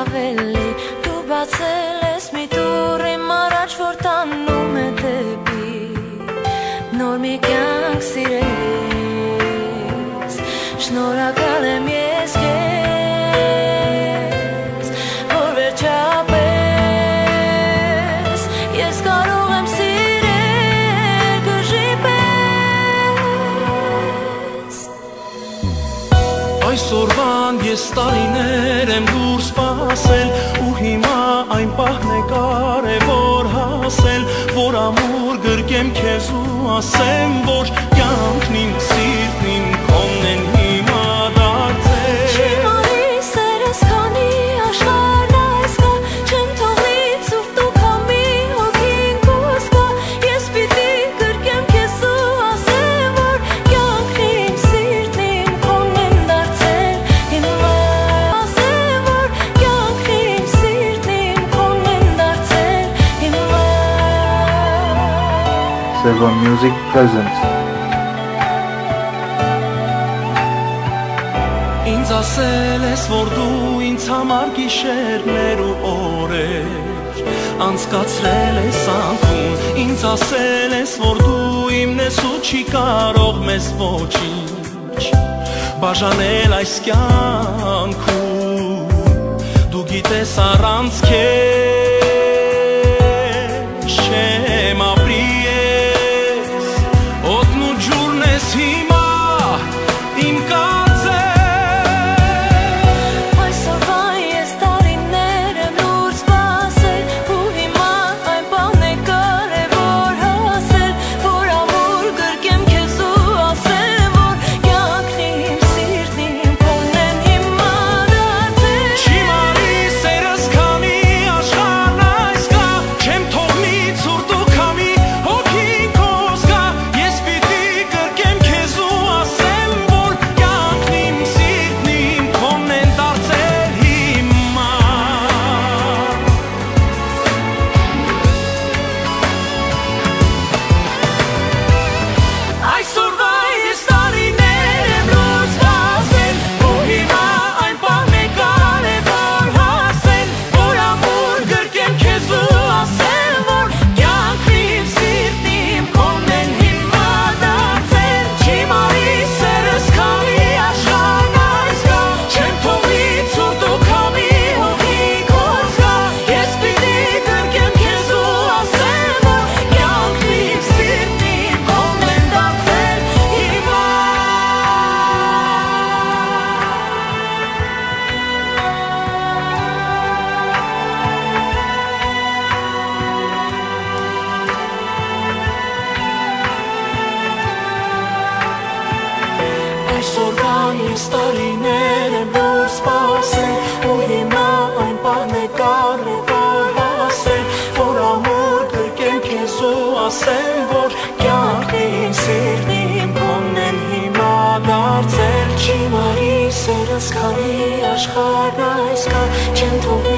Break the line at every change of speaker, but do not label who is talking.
ավելի դու բացել ես մի դուռ իմ առաջ որ տանում է դեպի նոր մի կյանք սիրելիս շնորհակալ եմ ես քեզ որ վերջապես ես կարող եմ սիրել գժի պես
Այսօրվան ես տարիներ եմ դուր սպասել ու հիմա այն պահն է կարևոր հասել որ ամուր գրկեմ քեզ ու ասեմ որ կյանքն իմ սիրտն իմ քոնն են հիմա դարձել
Չիմարի սերս քանի աշխարհն այս կա չեմ թողնի ցուրտ ու քամի հոգին քոս կա ես պիտի գրկեմ քեզ ու ասեմ որ կյանքն իմ սիրտն իմ քոնն են դարձել հիմա ասեմ որ կյանքն իմ սիրտն իմ քոնն են դարձել հիմա
Seven Music presents
Ինձ ասել ես որ դու ինձ համար գիշերներ ու օրեր անցկացրել ես անկում Ինձ ասել ես որ դու իմն ես ու չի կարող մեզ ոչինչ բաժանել այս կյանքում Դու գիտես առանց քեզ չեմ ապրի ես օդն ու ջուրն ես հիմա իմ Այսօրվան ես տարիներ եմ դուր սպասել ու հիմա այն պահն է կարևոր հասել որ ամուր գրկեմ քեզ ու ասեմ որ կյանքն իմ սիրտն իմ քոնն են հիմա դարձել Չիմարի սերս քանի աշխարհն այս կա չեմ թողնի